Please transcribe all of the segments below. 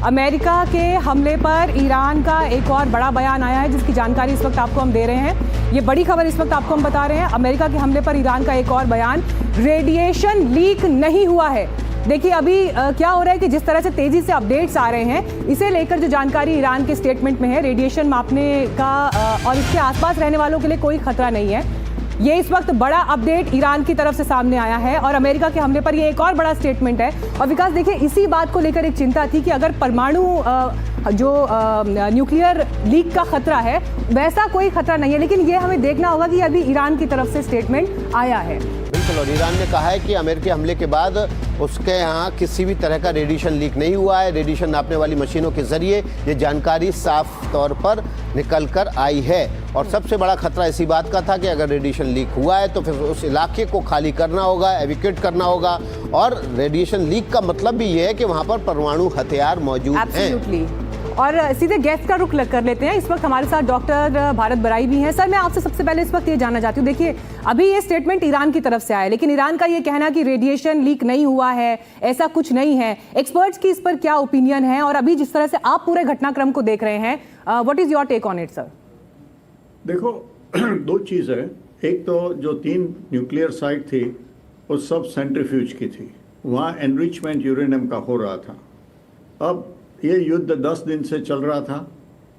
America के हमले पर ईरान का एक और बड़ा बयान आया है, जिसकी जानकारी इस वक्त आपको हम दे रहे हैं। ये बड़ी खबर इस वक्त आपको हम बता रहे हैं। अमेरिका के हमले पर ईरान का एक और बयान, रेडिएशन लीक नहीं हुआ है। देखिए अभी क्या हो रहा है कि जिस तरह से तेजी से अपडेट्स आ रहे हैं, इसे लेकर जो जानकारी ईरान के स्टेटमेंट में है, रेडिएशन मापने का और इसके आसपास रहने वालों के लिए कोई खतरा नहीं है। ये इस वक्त बड़ा अपडेट ईरान की तरफ से सामने आया है और अमेरिका के हमले पर ये एक और बड़ा स्टेटमेंट है। और विकास देखिए, इसी बात को लेकर एक चिंता थी कि अगर परमाणु जो न्यूक्लियर लीक का खतरा है, वैसा कोई खतरा नहीं है, लेकिन ये हमें देखना होगा कि अभी ईरान की तरफ से स्टेटमेंट आया है। बिल्कुल, और ईरान ने कहा है कि अमेरिकी हमले के बाद उसके यहाँ किसी भी तरह का रेडिएशन लीक नहीं हुआ है। रेडिएशन नापने वाली मशीनों के जरिए ये जानकारी साफ तौर पर निकल कर आई है। और सबसे बड़ा खतरा इसी बात का था कि अगर रेडिएशन लीक हुआ है तो फिर उस इलाके को खाली करना होगा, एविक्यूएट करना होगा। और रेडिएशन लीक का मतलब भी ये है कि वहाँ पर परमाणु हथियार मौजूद हैं। और सीधे गेस्ट का रुख कर लेते हैं। इस वक्त हमारे साथ डॉक्टर भारत बराई भी हैं। सर, मैं आपसे सबसे पहले इस वक्त ये जानना चाहती हूँ, देखिए अभी ये स्टेटमेंट ईरान की तरफ से आया है, लेकिन ईरान का ये कहना कि रेडिएशन लीक नहीं हुआ है, ऐसा कुछ नहीं है। एक्सपर्ट्स की इस पर क्या ओपिनियन है, और अभी जिस तरह से आप पूरे घटनाक्रम को देख रहे हैं, what is your take on it sir? देखो, दो चीज़ है। एक तो जो 3 न्यूक्लियर साइट थी वो सब सेंट्रीफ्यूज की थी, वहाँ एनरिचमेंट यूरेनियम का हो रहा था। अब ये युद्ध 10 दिन से चल रहा था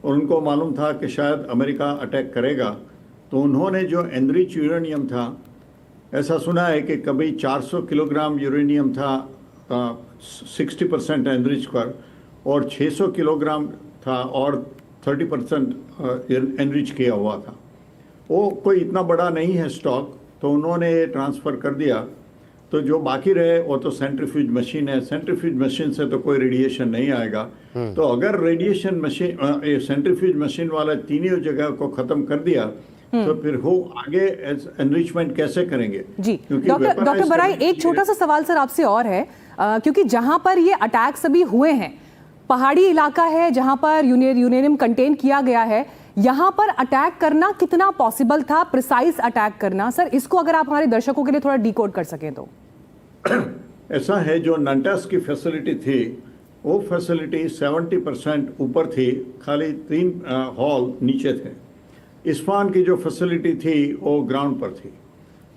और उनको मालूम था कि शायद अमेरिका अटैक करेगा, तो उन्होंने जो एनरिच यूरेनियम था, ऐसा सुना है कि कभी 400 किलोग्राम यूरेनियम था 60% एनरिच पर, और 600 किलोग्राम था और 30% एनरिच किया हुआ था। वो कोई इतना बड़ा नहीं है स्टॉक, तो उन्होंने ये ट्रांसफ़र कर दिया। तो जो बाकी रहे वो तो सेंट्रीफ्यूज मशीन है। सेंट्रीफ्यूज मशीन से तो कोई रेडिएशन नहीं आएगा। तो अगर रेडिएशन मशीन सेंट्रीफ्यूज मशीन वाला तीनों जगह को खत्म कर दिया तो फिर वो आगे एनरिचमेंट कैसे करेंगे? जी डॉक्टर बराई, एक छोटा सा सवाल सर आपसे और है, क्योंकि जहां पर ये अटैक्स अभी हुए हैं, पहाड़ी इलाका है जहां पर यूरेनियम कंटेन किया गया है, यहाँ पर अटैक करना कितना पॉसिबल था, प्रिसाइज अटैक करना? सर, इसको अगर आप हमारे दर्शकों के लिए थोड़ा डिकोड कर सकें तो। ऐसा है, जो नंटास की फैसिलिटी थी वो फैसिलिटी 70% ऊपर थी, खाली 3 हॉल नीचे थे। इस्फान की जो फैसिलिटी थी वो ग्राउंड पर थी,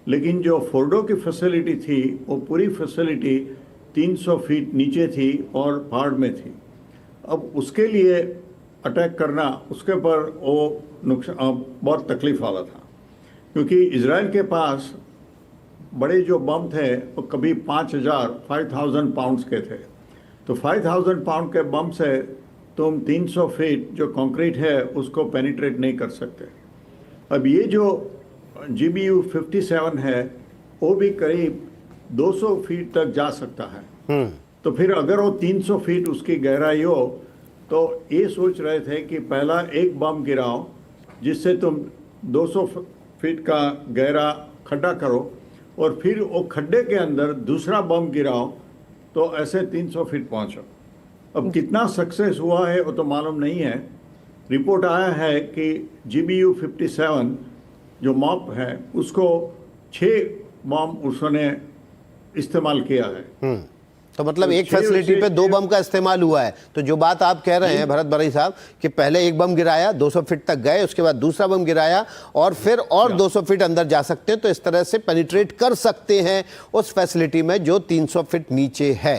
लेकिन जो फोर्डो की फैसिलिटी थी वो पूरी फैसिलिटी 300 फीट नीचे थी और पहाड़ में थी। अब उसके लिए अटैक करना, उसके पर वो नुकसान बहुत तकलीफ वाला था, क्योंकि इजराइल के पास बड़े जो बम थे वो कभी 5000 पाउंड्स के थे। तो 5000 पाउंड के बम से तुम 300 फीट जो कंक्रीट है उसको पेनिट्रेट नहीं कर सकते। अब ये जो GBU 57 है वो भी करीब 200 फीट तक जा सकता है। तो फिर अगर वो 300 फीट उसकी गहराई हो, तो ये सोच रहे थे कि पहला एक बम गिराओ जिससे तुम 200 फीट का गहरा खड्डा करो, और फिर वो खड्डे के अंदर दूसरा बम गिराओ, तो ऐसे 300 फीट पहुंचो। अब कितना सक्सेस हुआ है वो तो मालूम नहीं है। रिपोर्ट आया है कि GBU 57 जो मॉप है उसको 6 बम उसने इस्तेमाल किया है। तो मतलब एक फैसिलिटी पे 2 बम का इस्तेमाल हुआ है। तो जो बात आप कह रहे हैं भरत बराई साहब, कि पहले एक बम गिराया, 200 फीट तक गए, उसके बाद दूसरा बम गिराया और फिर और 200 फीट अंदर जा सकते हैं, तो इस तरह से पेनिट्रेट कर सकते हैं उस फैसिलिटी में जो 300 फीट नीचे है।